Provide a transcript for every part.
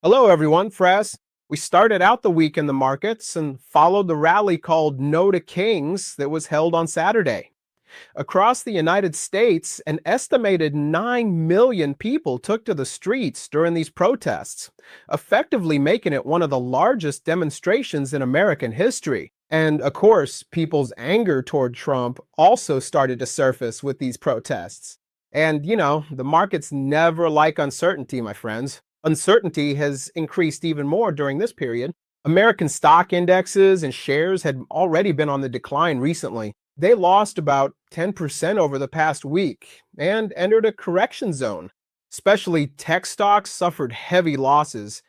Hello, everyone. Fraz. We started out the week in the markets and followed the rally called No to Kings that was held on Saturday. Across the United States, an estimated 9 million people took to the streets during these protests, effectively making it one of the largest demonstrations in American history. And of course, people's anger toward Trump also started to surface with these protests. And the markets never like uncertainty, my friends. Uncertainty has increased even more during this period. American stock indexes and shares had already been on the decline recently. They lost about 10% over the past week and entered a correction zone. Especially tech stocks suffered heavy losses.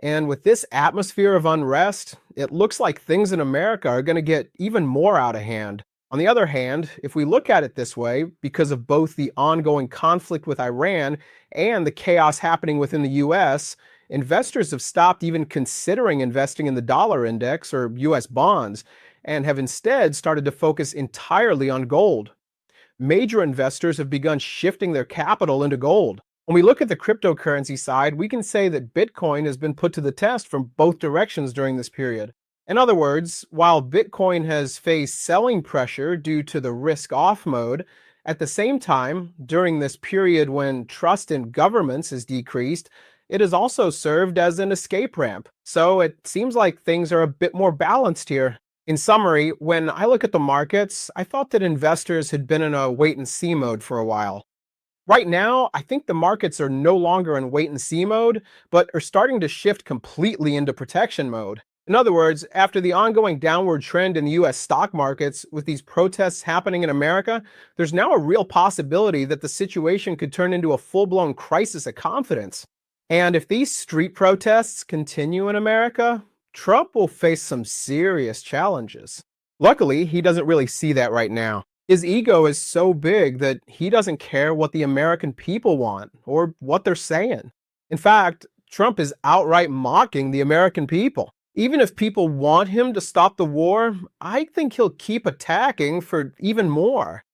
And with this atmosphere of unrest, it looks like things in America are going to get even more out of hand. On the other hand, if we look at it this way, because of both the ongoing conflict with Iran and the chaos happening within the US, investors have stopped even considering investing in the dollar index or US bonds and have instead started to focus entirely on gold. Major investors have begun shifting their capital into gold. When we look at the cryptocurrency side, we can say that Bitcoin has been put to the test from both directions during this period. In other words, while Bitcoin has faced selling pressure due to the risk-off mode, at the same time, during this period when trust in governments has decreased, it has also served as an escape ramp. So it seems like things are a bit more balanced here. In summary, when I look at the markets, I thought that investors had been in a wait-and-see mode for a while. Right now, I think the markets are no longer in wait-and-see mode, but are starting to shift completely into protection mode. In other words, after the ongoing downward trend in the US stock markets with these protests happening in America, there's now a real possibility that the situation could turn into a full-blown crisis of confidence. And if these street protests continue in America, Trump will face some serious challenges. Luckily, he doesn't really see that right now. His ego is so big that he doesn't care what the American people want or what they're saying. In fact, Trump is outright mocking the American people. Even if people want him to stop the war, I think he'll keep attacking for even more.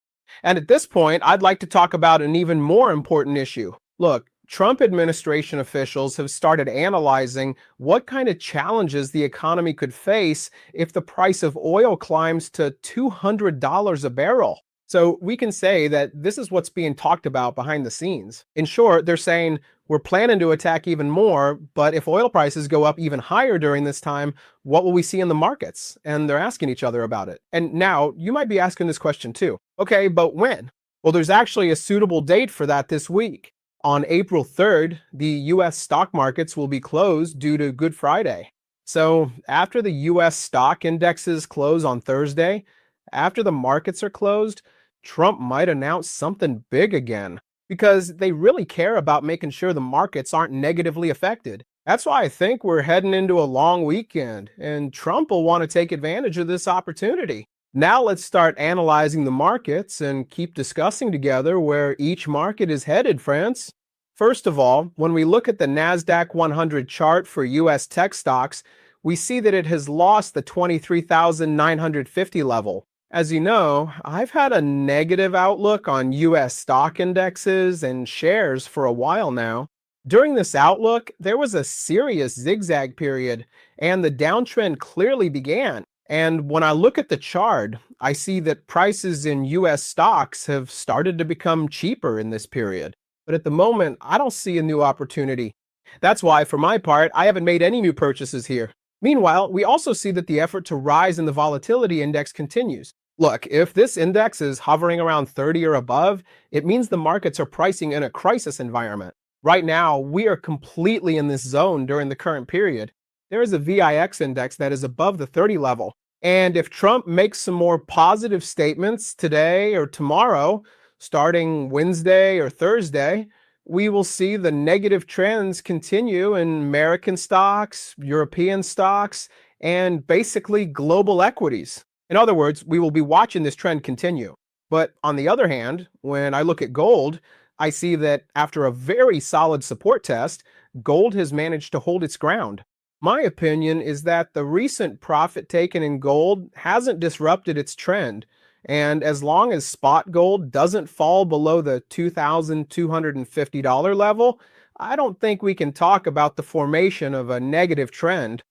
And at this point, I'd like to talk about an even more important issue. Look, Trump administration officials have started analyzing what kind of challenges the economy could face if the price of oil climbs to $200 a barrel. So we can say that this is what's being talked about behind the scenes. In short, they're saying we're planning to attack even more, but if oil prices go up even higher during this time, what will we see in the markets? And they're asking each other about it. And now you might be asking this question too. Okay, but when? Well, there's actually a suitable date for that this week. On April 3rd, the US stock markets will be closed due to Good Friday. So after the US stock indexes close on Thursday, after the markets are closed, Trump might announce something big again because they really care about making sure the markets aren't negatively affected. That's why I think we're heading into a long weekend, and Trump will want to take advantage of this opportunity. Now let's start analyzing the markets and keep discussing together where each market is headed, friends. First of all, when we look at the NASDAQ 100 chart for US tech stocks, we see that it has lost the 23,950 level. As you know, I've had a negative outlook on US stock indexes and shares for a while now. During this outlook, there was a serious zigzag period, and the downtrend clearly began. And when I look at the chart, I see that prices in US stocks have started to become cheaper in this period. But at the moment, I don't see a new opportunity. That's why, for my part, I haven't made any new purchases here. Meanwhile, we also see that the effort to rise in the volatility index continues. Look, if this index is hovering around 30 or above, it means the markets are pricing in a crisis environment. Right now, we are completely in this zone during the current period. There is a VIX index that is above the 30 level. And if Trump makes some more positive statements today or tomorrow, starting Wednesday or Thursday, we will see the negative trends continue in American stocks, European stocks, and basically global equities. In other words, we will be watching this trend continue. But on the other hand, when I look at gold, I see that after a very solid support test, gold has managed to hold its ground. My opinion is that the recent profit taken in gold hasn't disrupted its trend. And as long as spot gold doesn't fall below the $2,250 level, I don't think we can talk about the formation of a negative trend.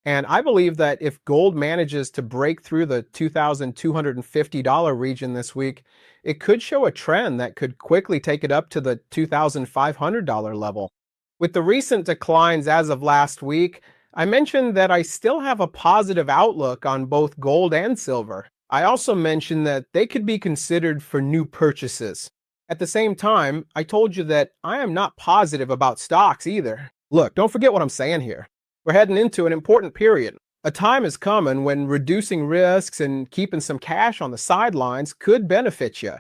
And I believe that if gold manages to break through the $2,250 region this week, it could show a trend that could quickly take it up to the $2,500 level. With the recent declines as of last week, I mentioned that I still have a positive outlook on both gold and silver. I also mentioned that they could be considered for new purchases. At the same time, I told you that I am not positive about stocks either. Look, don't forget what I'm saying here. We're heading into an important period. A time is coming when reducing risks and keeping some cash on the sidelines could benefit you.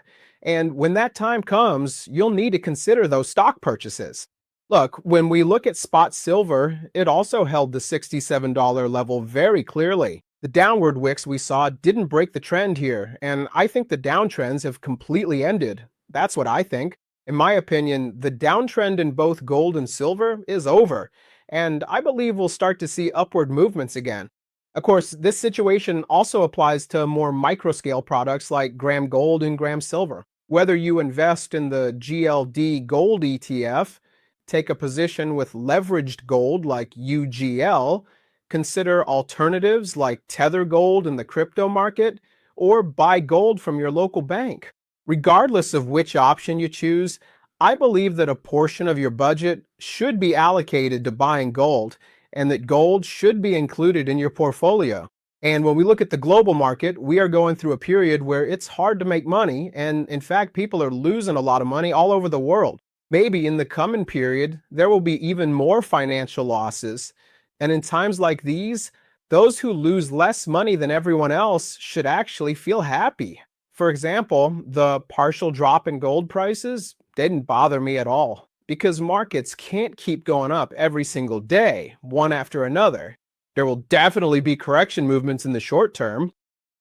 And when that time comes, you'll need to consider those stock purchases. Look, when we look at spot silver, it also held the $67 level very clearly. The downward wicks we saw didn't break the trend here, and I think the downtrends have completely ended. That's what I think. In my opinion, the downtrend in both gold and silver is over, and I believe we'll start to see upward movements again. Of course, this situation also applies to more micro-scale products like gram gold and gram silver. Whether you invest in the GLD gold ETF, take a position with leveraged gold like UGL, consider alternatives like tether gold in the crypto market, or buy gold from your local bank. Regardless of which option you choose, I believe that a portion of your budget should be allocated to buying gold, and that gold should be included in your portfolio. And when we look at the global market, we are going through a period where it's hard to make money, and in fact, people are losing a lot of money all over the world. Maybe in the coming period, there will be even more financial losses. And in times like these, those who lose less money than everyone else should actually feel happy. For example, the partial drop in gold prices didn't bother me at all, because markets can't keep going up every single day, one after another. There will definitely be correction movements in the short term.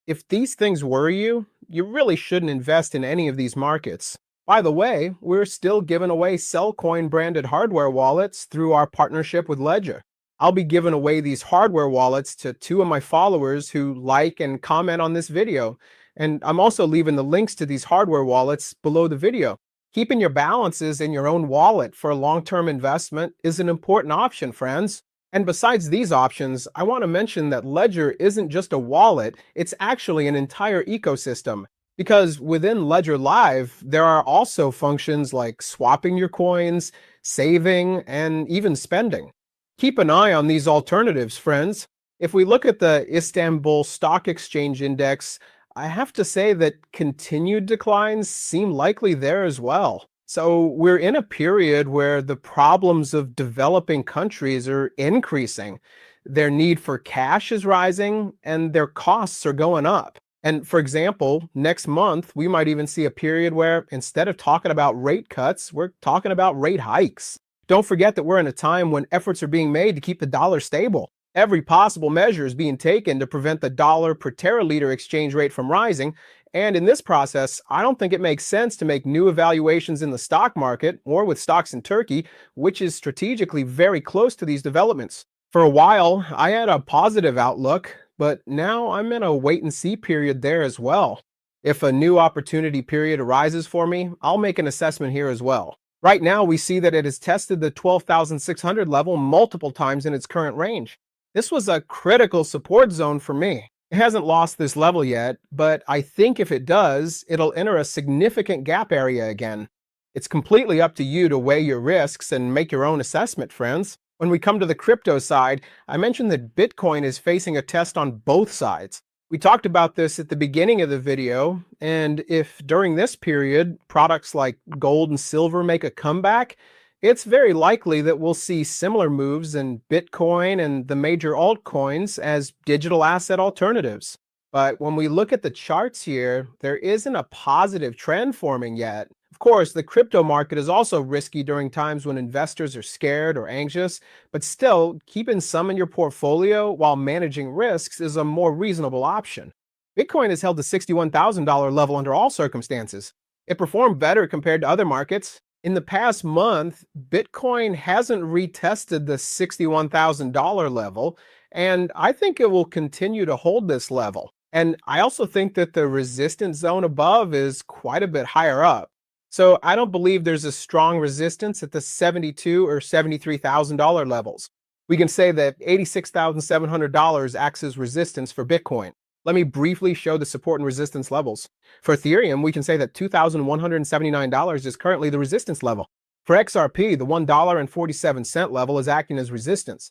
If these things worry you, you really shouldn't invest in any of these markets. By the way, we're still giving away Cellcoin branded hardware wallets through our partnership with Ledger. I'll be giving away these hardware wallets to 2 of my followers who like and comment on this video. And I'm also leaving the links to these hardware wallets below the video. Keeping your balances in your own wallet for a long-term investment is an important option, friends. And besides these options, I want to mention that Ledger isn't just a wallet, it's actually an entire ecosystem. Because within Ledger Live, there are also functions like swapping your coins, saving, and even spending. Keep an eye on these alternatives, friends. If we look at the Istanbul Stock Exchange Index, I have to say that continued declines seem likely there as well. So we're in a period where the problems of developing countries are increasing. Their need for cash is rising, and their costs are going up. And for example, next month, we might even see a period where instead of talking about rate cuts, we're talking about rate hikes. Don't forget that we're in a time when efforts are being made to keep the dollar stable. Every possible measure is being taken to prevent the dollar per teraliter exchange rate from rising. And in this process, I don't think it makes sense to make new evaluations in the stock market or with stocks in Turkey, which is strategically very close to these developments. For a while, I had a positive outlook, but now I'm in a wait and see period there as well. If a new opportunity period arises for me, I'll make an assessment here as well. Right now, we see that it has tested the 12,600 level multiple times in its current range. This was a critical support zone for me. It hasn't lost this level yet, but I think if it does, it'll enter a significant gap area again. It's completely up to you to weigh your risks and make your own assessment, friends. When we come to the crypto side, I mentioned that Bitcoin is facing a test on both sides. We talked about this at the beginning of the video, and if during this period, products like gold and silver make a comeback, it's very likely that we'll see similar moves in Bitcoin and the major altcoins as digital asset alternatives. But when we look at the charts here, there isn't a positive trend forming yet. Of course, the crypto market is also risky during times when investors are scared or anxious, but still, keeping some in your portfolio while managing risks is a more reasonable option. Bitcoin has held the $61,000 level under all circumstances. It performed better compared to other markets. In the past month, Bitcoin hasn't retested the $61,000 level, and I think it will continue to hold this level. And I also think that the resistance zone above is quite a bit higher up. So I don't believe there's a strong resistance at the $72,000 or $73,000 levels. We can say that $86,700 acts as resistance for Bitcoin. Let me briefly show the support and resistance levels. For Ethereum, we can say that $2,179 is currently the resistance level. For XRP, the $1.47 level is acting as resistance.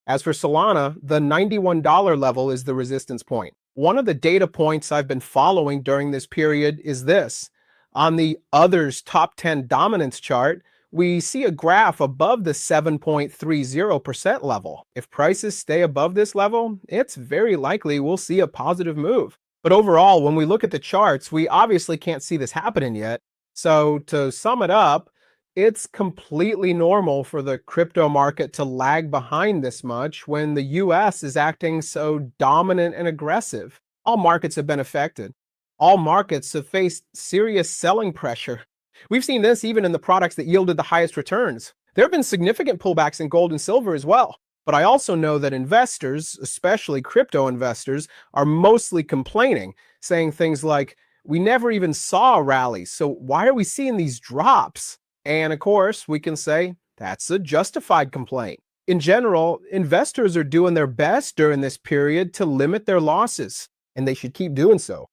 As for Solana, the $91 level is the resistance point. One of the data points I've been following during this period is this. On the others top 10 dominance chart, we see a graph above the 7.30% level. If prices stay above this level, it's very likely we'll see a positive move. But overall, when we look at the charts, we obviously can't see this happening yet. So to sum it up, it's completely normal for the crypto market to lag behind this much when the US is acting so dominant and aggressive. All markets have been affected. All markets have faced serious selling pressure. We've seen this even in the products that yielded the highest returns. There have been significant pullbacks in gold and silver as well. But I also know that investors, especially crypto investors, are mostly complaining, saying things like, we never even saw a rally, so why are we seeing these drops? And of course, we can say that's a justified complaint. In general, investors are doing their best during this period to limit their losses, and they should keep doing so.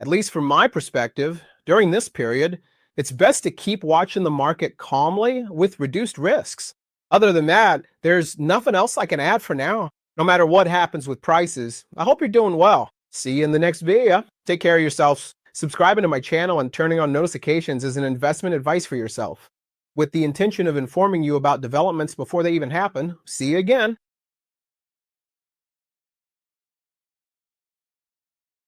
At least from my perspective, during this period, it's best to keep watching the market calmly with reduced risks. Other than that, there's nothing else I can add for now. No matter what happens with prices, I hope you're doing well. See you in the next video. Take care of yourselves. Subscribing to my channel and turning on notifications is an investment advice for yourself. With the intention of informing you about developments before they even happen. See you again.